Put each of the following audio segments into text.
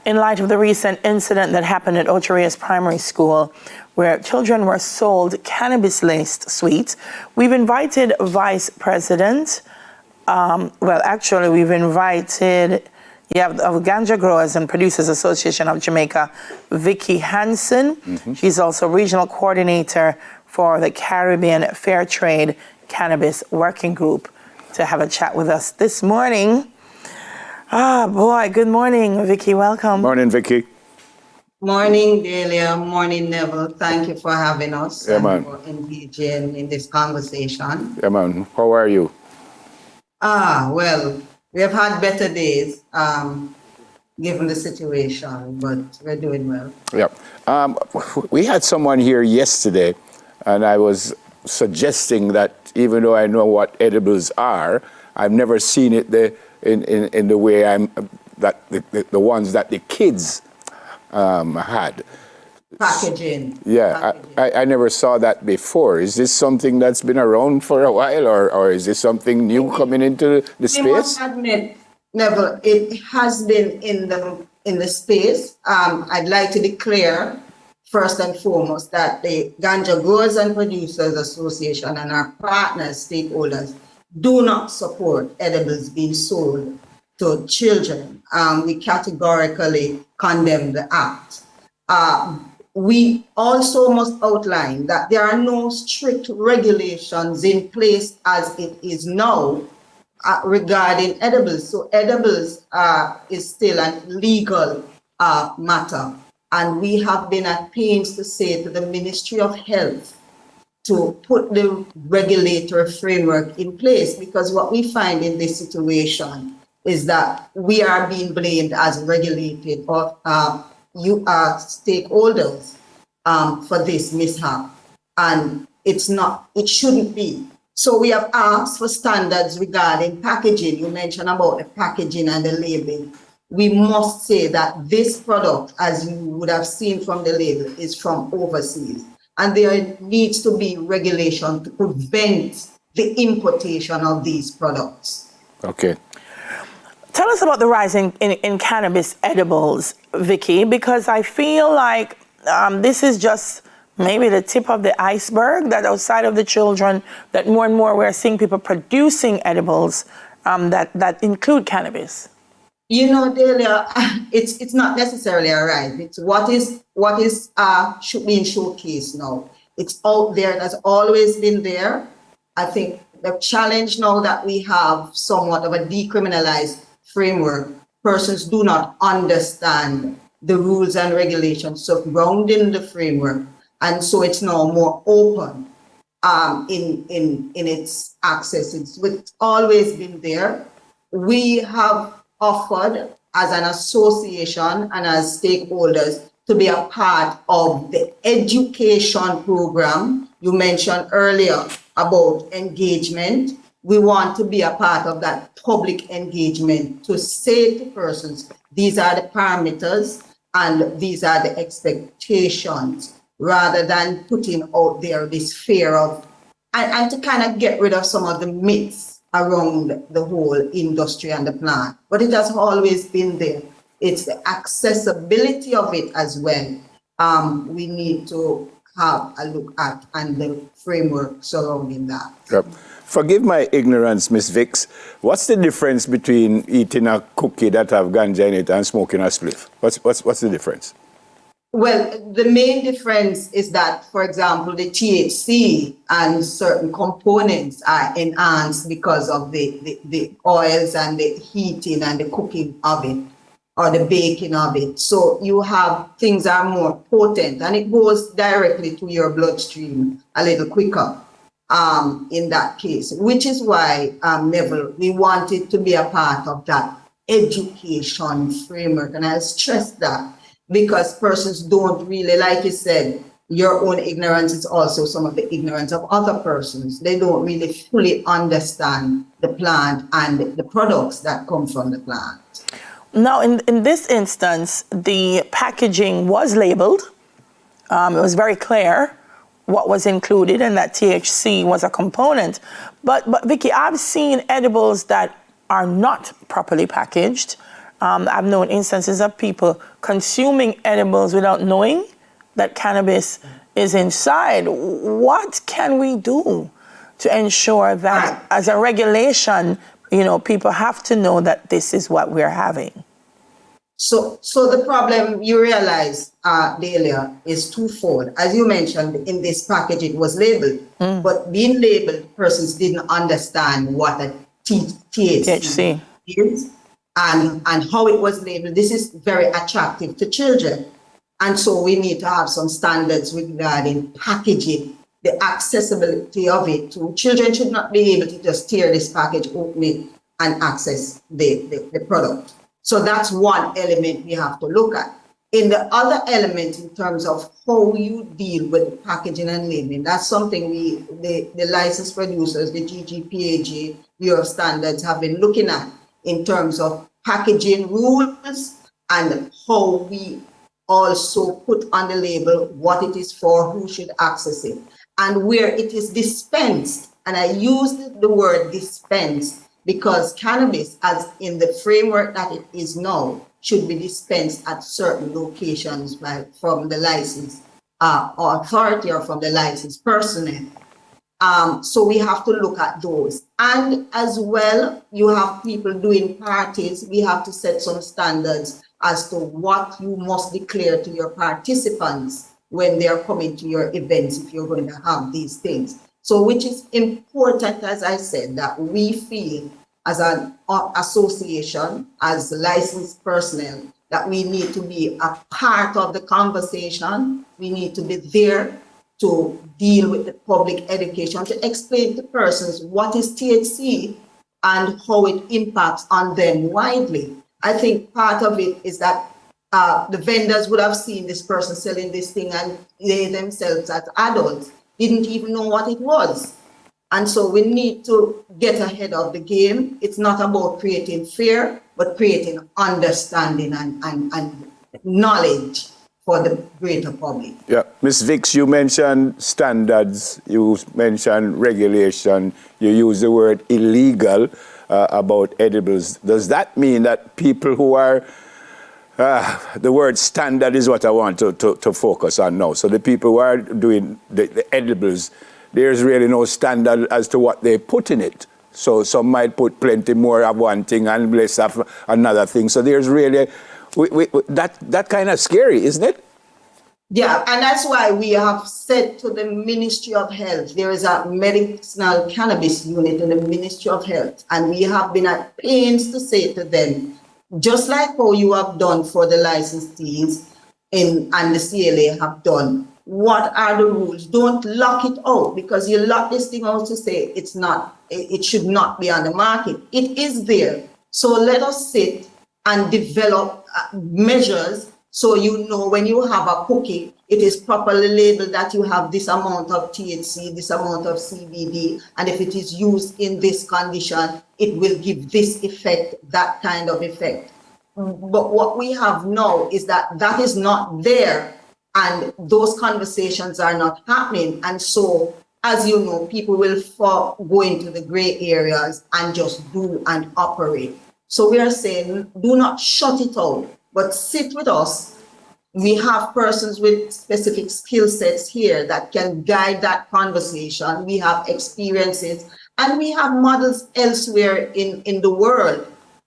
in light of the recent incident that happened at Ocho Rios Primary School, where children were sold cannabis-laced sweets, we've invited Vice President, we've invited of Ganja Growers and Producers Association of Jamaica, Vicky Hansen. Mm-hmm. She's also Regional Coordinator for the Caribbean Fair Trade Cannabis Working Group, to have a chat with us this morning. Good morning, Vicky, welcome. Morning, Vicky. Morning, Delia. Morning, Neville. Thank you for having us and for engaging in this conversation. Yeah, man. How are you? Well, we have had better days, given the situation, but we're doing well. Yeah. We had someone here yesterday, and I was suggesting that even though I know what edibles are, I've never seen it in the way the ones that the kids had. Packaging. Yeah, Packaging. I never saw that before. Is this something that's been around for a while, or is this something new coming into the space? I must admit, Neville, it has been in the space. I'd like to declare, first and foremost, that the Ganja Growers and Producers Association and our partners, stakeholders, do not support edibles being sold to children. We categorically condemn the act. We also must outline that there are no strict regulations in place as it is now regarding edibles. So edibles is still a legal matter. And we have been at pains to say to the Ministry of Health to put the regulatory framework in place, because what we find in this situation is that we are being blamed as regulated or you are stakeholders for this mishap, and it shouldn't be. So we have asked for standards regarding packaging. You mentioned about the packaging and the labeling. We must say that this product, as you would have seen from the label, is from overseas. And there needs to be regulation to prevent the importation of these products. Okay. Tell us about the rise in cannabis edibles, Vicky, because I feel like this is just maybe the tip of the iceberg, that outside of the children, that more and more we're seeing people producing edibles that include cannabis. You know, Delia, it's not necessarily a rise. It's what is being showcased now. It's out there. That's always been there. I think the challenge now that we have somewhat of a decriminalized framework, persons do not understand the rules and regulations surrounding the framework, and so it's now more open in its access. It's always been there. We have offered as an association and as stakeholders to be a part of the education program. You mentioned earlier about engagement. We want to be a part of that public engagement to say to persons, these are the parameters and these are the expectations, rather than putting out there this fear of, and to kind of get rid of some of the myths around the whole industry and the plant. But it has always been there. It's the accessibility of it as well. We need to have a look at, and the framework surrounding that. Yep. Forgive my ignorance, Miss Vix. What's the difference between eating a cookie that have ganja in it and smoking a spliff? What's the difference? Well, the main difference is that, for example, the THC and certain components are enhanced because of the oils and the heating and the cooking of it, or the baking of it. So you have things are more potent, and it goes directly to your bloodstream a little quicker in that case, which is why, Neville, we wanted to be a part of that education framework. And I stress that because persons don't really, like you said, your own ignorance is also some of the ignorance of other persons. They don't really fully understand the plant and the products that come from the plant. Now, in this instance, the packaging was labeled. It was very clear what was included, and that THC was a component. But Vicky, I've seen edibles that are not properly packaged, I've known instances of people consuming edibles without knowing that cannabis is inside. What can we do to ensure that as a regulation, people have to know that this is what we're having? So the problem you realize, Delia, is twofold. As you mentioned, in this package, it was labeled, but being labeled, persons didn't understand what a THC is and how it was labeled. This is very attractive to children. And so we need to have some standards regarding packaging, the accessibility of it. So children should not be able to just tear this package, open it, and access the product. So that's one element we have to look at. In the other element, in terms of how you deal with the packaging and labeling, that's something the licensed producers, the GGPAJ, Bureau of Standards, have been looking at in terms of packaging rules and how we also put on the label what it is for, who should access it, and where it is dispensed. And I used the word dispensed because cannabis, as in the framework that it is now, should be dispensed at certain locations from the license or authority or from the licensed personnel. So we have to look at those. And as well, you have people doing parties. We have to set some standards as to what you must declare to your participants when they are coming to your events, if you're going to have these things. So which is important, as I said, that we feel as an association, as licensed personnel, that we need to be a part of the conversation. We need to be there to deal with the public education, to explain to persons what is THC and how it impacts on them widely. I think part of it is that the vendors would have seen this person selling this thing and they themselves as adults didn't even know what it was. And so we need to get ahead of the game. It's not about creating fear, but creating understanding and knowledge for the greater public. Yeah, Ms. Vicks, you mentioned standards, you mentioned regulation, you use the word illegal about edibles. Does that mean that people who are, the word standard is what I want to focus on now. So the people who are doing the edibles, there's really no standard as to what they put in it. So some might put plenty more of one thing and less of another thing. So there's really, that kind of scary, isn't it? Yeah, and that's why we have said to the Ministry of Health, there is a medicinal cannabis unit in the Ministry of Health, and we have been at pains to say to them, just like how you have done for the licensees and the CLA have done, what are the rules? Don't lock it out, because you lock this thing out to say it should not be on the market. It is there. So let us sit and develop measures so you know when you have a cookie, it is properly labeled that you have this amount of THC, this amount of CBD, and if it is used in this condition, it will give this effect, that kind of effect. But what we have now is that is not there, and those conversations are not happening. And so, as you know, people will go into the gray areas and just do and operate. So we are saying, do not shut it out, but sit with us. We have persons with specific skill sets here that can guide that conversation. We have experiences, and we have models elsewhere in the world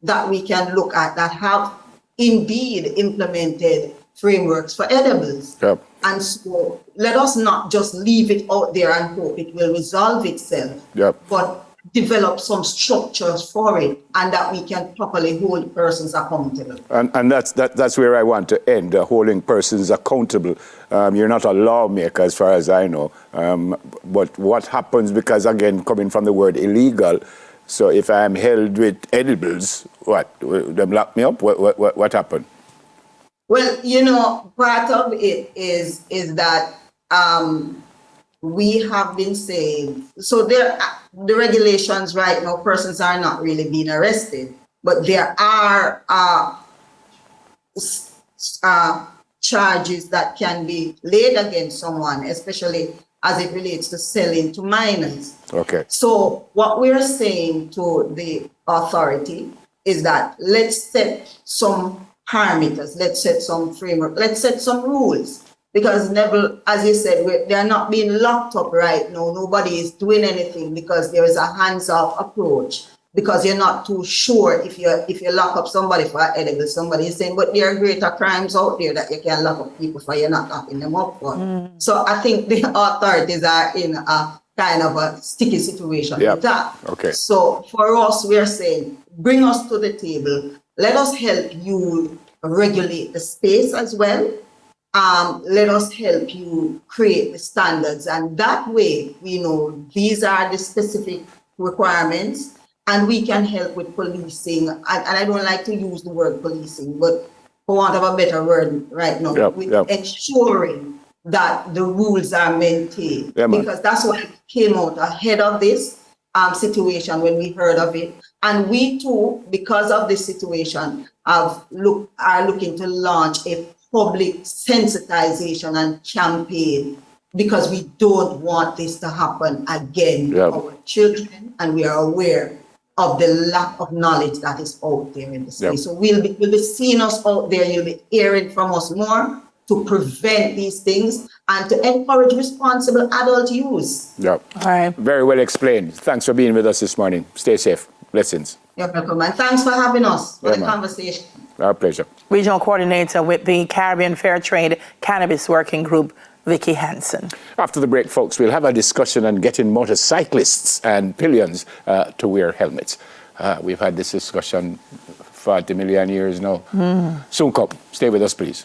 that we can look at that have indeed implemented frameworks for edibles. Yep. And so let us not just leave it out there and hope it will resolve itself, but develop some structures for it, and that we can properly hold persons accountable. And that's where I want to end, holding persons accountable. You're not a lawmaker as far as I know, but what happens, because again, coming from the word illegal, so if I'm held with edibles, what, them lock me up? What happened? Well, you know, part of it is that we have been saying, so the regulations right now, persons are not really being arrested, but there are charges that can be laid against someone, especially as it relates to selling to minors. Okay. So what we're saying to the authority is that let's set some parameters, let's set some framework, let's set some rules. Because Neville, as you said, they're not being locked up right now. Nobody is doing anything because there is a hands-off approach. Because you're not too sure if you lock up somebody for edible, somebody is saying, but there are greater crimes out there that you can lock up people for, you're not locking them up for. So I think the authorities are in a kind of a sticky situation with that. Okay. So for us, we're saying, bring us to the table. Let us help you regulate the space as well. Let us help you create the standards. And that way, we know these are the specific requirements. And we can help with policing, and I don't like to use the word policing, but for want of a better word right now, ensuring that the rules are maintained. Because that's what came out ahead of this situation when we heard of it. And we too, because of this situation, are looking to launch a public sensitization and campaign, because we don't want this to happen again to our children, and we are aware of the lack of knowledge that is out there in the space. So you'll be seeing us out there, you'll be hearing from us more to prevent these things and to encourage responsible adult use. All right. Very well explained. Thanks for being with us this morning. Stay safe. Blessings. You're welcome, and thanks for having us for the conversation. Our pleasure. Regional Coordinator with the Caribbean Fair Trade Cannabis Working Group, Vicky Hansen. After the break, folks, we'll have a discussion on getting motorcyclists and pillions to wear helmets. We've had this discussion for 40 million years now. Soon come. Stay with us, please.